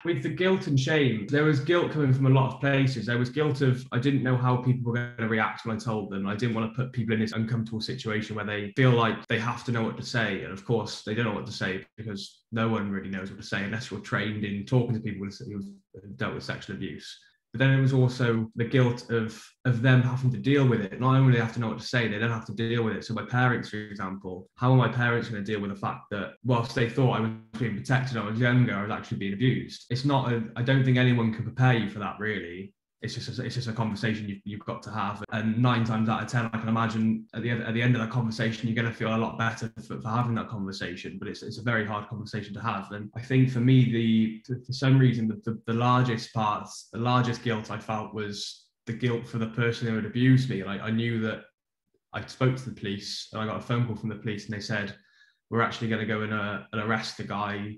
With the guilt and shame, there was guilt coming from a lot of places. There was guilt of, I didn't know how people were going to react when I told them. I didn't want to put people in this uncomfortable situation where they feel like they have to know what to say. And of course, they don't know what to say because no one really knows what to say unless you're trained in talking to people who've dealt with sexual abuse. But then it was also the guilt of them having to deal with it. Not only do they have to know what to say, they don't have to deal with it. So my parents, for example, how are my parents going to deal with the fact that whilst they thought I was being protected when I was younger, I was actually being abused? It's not, I don't think anyone can prepare you for that, really. It's just a conversation you've got to have. And 9 times out of 10, I can imagine at the end of that conversation, you're going to feel a lot better for having that conversation. But it's a very hard conversation to have. And I think for me, for some reason, the largest guilt I felt was the guilt for the person who had abused me. And I knew that I spoke to the police and I got a phone call from the police and they said, we're actually going to go and arrest the guy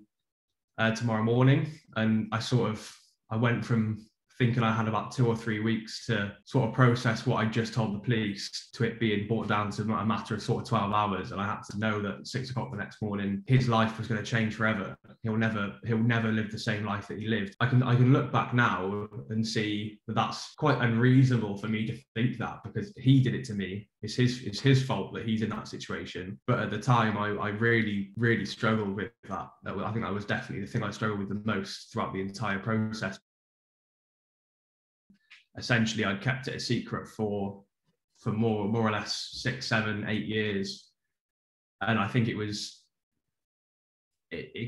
tomorrow morning. And I went from thinking I had about 2 or 3 weeks to sort of process what I just told the police to it being brought down to a matter of sort of 12 hours. And I had to know that at 6 o'clock the next morning, his life was going to change forever. He'll never live the same life that he lived. I can look back now and see that that's quite unreasonable for me to think that, because he did it to me. It's his fault that he's in that situation. But at the time, I really, really struggled with that. I think that was definitely the thing I struggled with the most throughout the entire process. Essentially, I'd kept it a secret for more or less 6, 7, 8 years. And I think it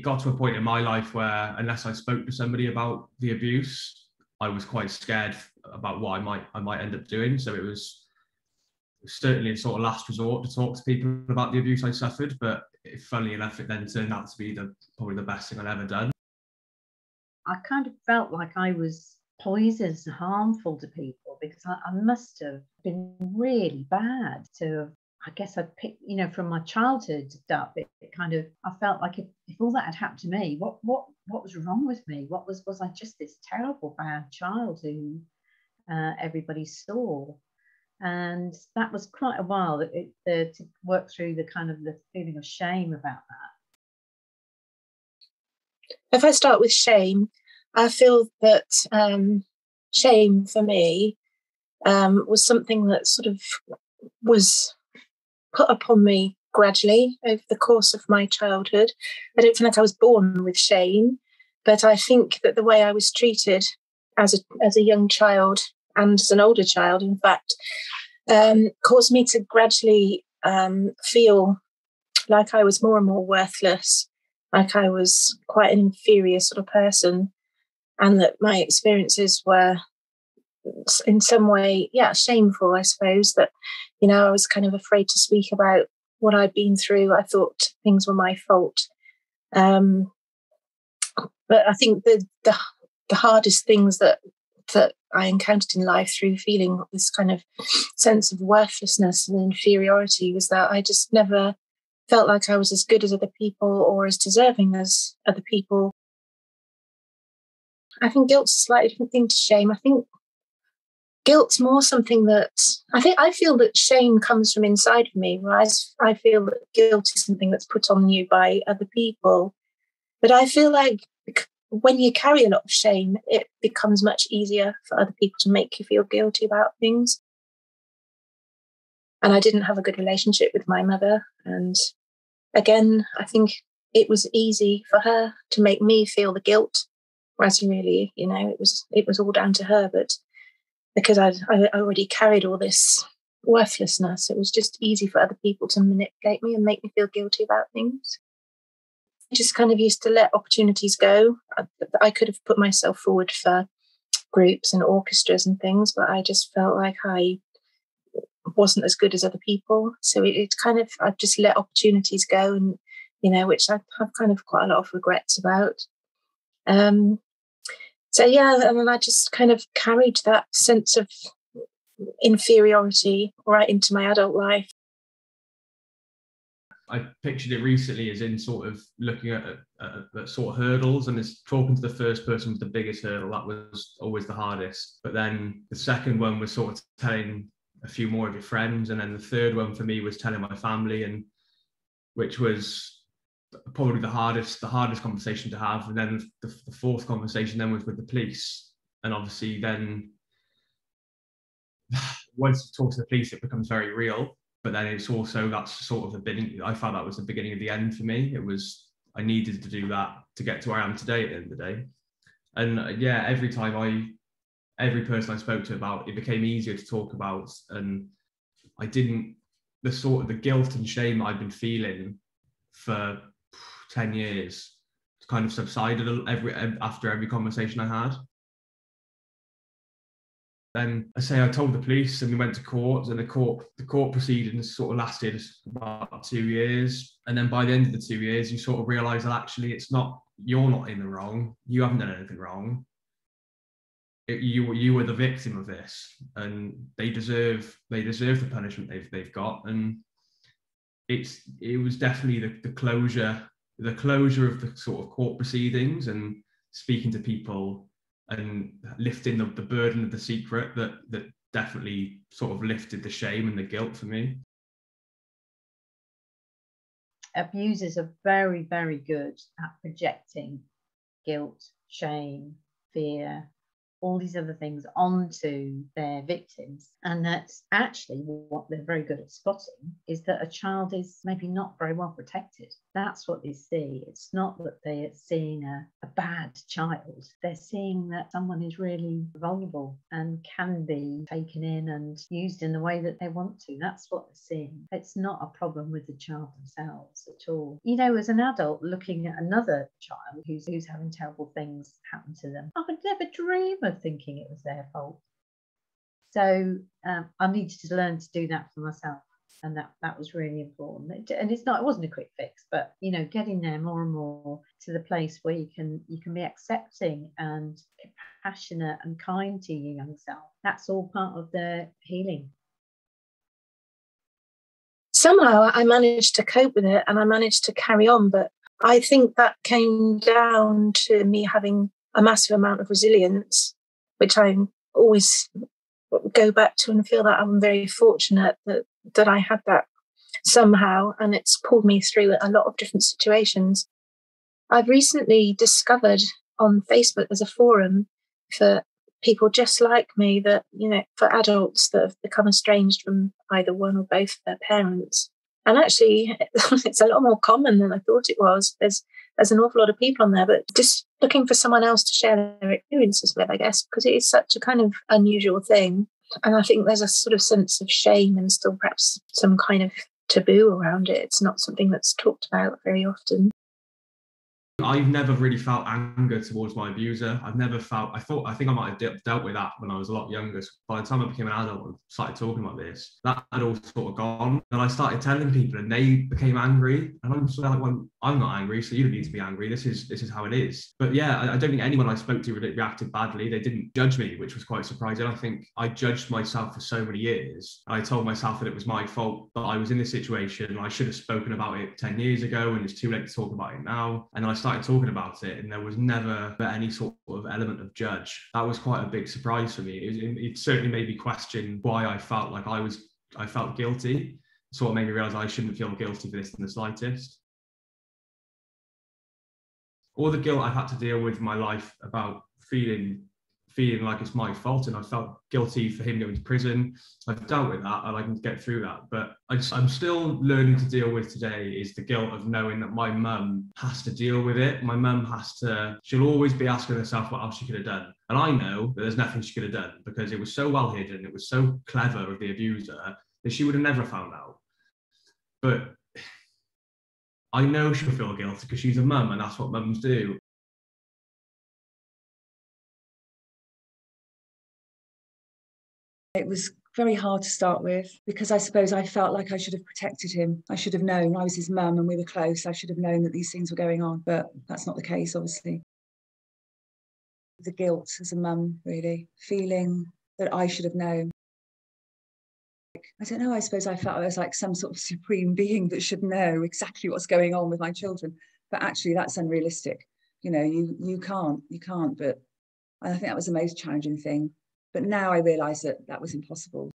got to a point in my life where unless I spoke to somebody about the abuse, I was quite scared about what I might end up doing. So it was certainly a sort of last resort to talk to people about the abuse I suffered. But funnily enough, it then turned out to be probably the best thing I'd ever done. I kind of felt like I was poisonous and harmful to people, because I must have been really bad to, I guess I picked, from my childhood stuff, it kind of, I felt like if all that had happened to me, what was wrong with me? Was I just this terrible bad child who everybody saw? And that was quite a while to work through the kind of the feeling of shame about that. If I start with shame, I feel that shame for me was something that sort of was put upon me gradually over the course of my childhood. I don't feel like I was born with shame, but I think that the way I was treated as a young child and as an older child, in fact, caused me to gradually feel like I was more and more worthless, like I was quite an inferior sort of person, and that my experiences were in some way, shameful, I suppose, that, I was kind of afraid to speak about what I'd been through. I thought things were my fault. But I think the hardest things that I encountered in life through feeling this kind of sense of worthlessness and inferiority was that I just never felt like I was as good as other people or as deserving as other people. I think guilt's a slightly different thing to shame. I think guilt's more something that I feel that shame comes from inside of me, whereas I feel that guilt is something that's put on you by other people. But I feel like when you carry a lot of shame, it becomes much easier for other people to make you feel guilty about things. And I didn't have a good relationship with my mother. And again, I think it was easy for her to make me feel the guilt. Whereas really, it was all down to her. But because I already carried all this worthlessness, it was just easy for other people to manipulate me and make me feel guilty about things. I just kind of used to let opportunities go. I could have put myself forward for groups and orchestras and things, but I just felt like I wasn't as good as other people. So it kind of, I just let opportunities go, and, which I have kind of quite a lot of regrets about. And then I just kind of carried that sense of inferiority right into my adult life. I pictured it recently as in sort of looking at sort of hurdles, and it's talking to the first person with the biggest hurdle. That was always the hardest. But then the second one was sort of telling a few more of your friends. And then the third one for me was telling my family, and which was probably the hardest conversation to have. And then the fourth conversation then was with the police. And obviously then once you talk to the police, it becomes very real. But then it's also, that's sort of the beginning. I found that was the beginning of the end for me. It was, I needed to do that to get to where I am today at the end of the day. And yeah, every person I spoke to about it became easier to talk about. And I didn't, the guilt and shame I'd been feeling for 10 years kind of subsided after every conversation I had. Then I told the police and we went to court, and the court proceedings sort of lasted about 2 years. And then by the end of the 2 years, you sort of realise that actually you're not in the wrong. You haven't done anything wrong. You were the victim of this, and they deserve the punishment they've got. And it was definitely the closure of the sort of court proceedings and speaking to people and lifting the burden of the secret that definitely sort of lifted the shame and the guilt for me. Abusers are very, very good at projecting guilt, shame, fear, all these other things onto their victims. And that's actually what they're very good at spotting, is that a child is maybe not very well protected. That's what they see. It's not that they're seeing a bad child. They're seeing that someone is really vulnerable and can be taken in and used in the way that they want to. That's what they're seeing. It's not a problem with the child themselves at all. You know, as an adult looking at another child who's having terrible things happen to them, I would never dream of thinking it was their fault. So I needed to learn to do that for myself, and that was really important. And it wasn't a quick fix, but you know, getting there more and more to the place where you can be accepting and compassionate and kind to your young self. That's all part of the healing. Somehow I managed to cope with it and I managed to carry on, but I think that came down to me having a massive amount of resilience, which I always go back to and feel that I'm very fortunate that I had that somehow, and it's pulled me through a lot of different situations. I've recently discovered on Facebook there's a forum for people just like me, that, you know, for adults that have become estranged from either one or both of their parents. And actually, it's a lot more common than I thought it was. There's an awful lot of people on there, but just looking for someone else to share their experiences with, I guess, because it is such a kind of unusual thing. And I think there's a sort of sense of shame and still perhaps some kind of taboo around it. It's not something that's talked about very often. I've never really felt anger towards my abuser. I think I might have dealt with that when I was a lot younger. So by the time I became an adult and started talking about this, that had all sort of gone. And I started telling people and they became angry. And I'm sort of like, well, I'm not angry, so you don't need to be angry. This is how it is. But yeah, I don't think anyone I spoke to reacted badly. They didn't judge me, which was quite surprising. I think I judged myself for so many years. I told myself that it was my fault, that I was in this situation. I should have spoken about it 10 years ago and it's too late to talk about it now. And I started talking about it and there was never any sort of element of judge. That was quite a big surprise for me. It certainly made me question why I felt like I felt guilty. It sort of made me realize I shouldn't feel guilty for this in the slightest. All the guilt I've had to deal with in my life about feeling like it's my fault, and I felt guilty for him going to prison. I've dealt with that and I can get through that. But I'm still learning to deal with today is the guilt of knowing that my mum has to deal with it. My mum she'll always be asking herself what else she could have done. And I know that there's nothing she could have done because it was so well hidden, it was so clever of the abuser that she would have never found out. But I know she'll feel guilty because she's a mum and that's what mums do. It was very hard to start with because I suppose I felt like I should have protected him. I should have known. I was his mum and we were close. I should have known that these things were going on, but that's not the case, obviously. The guilt as a mum, really, feeling that I should have known. I don't know, I suppose I felt I was like some sort of supreme being that should know exactly what's going on with my children. But actually, that's unrealistic. You know, you can't, but I think that was the most challenging thing. But now I realise that was impossible.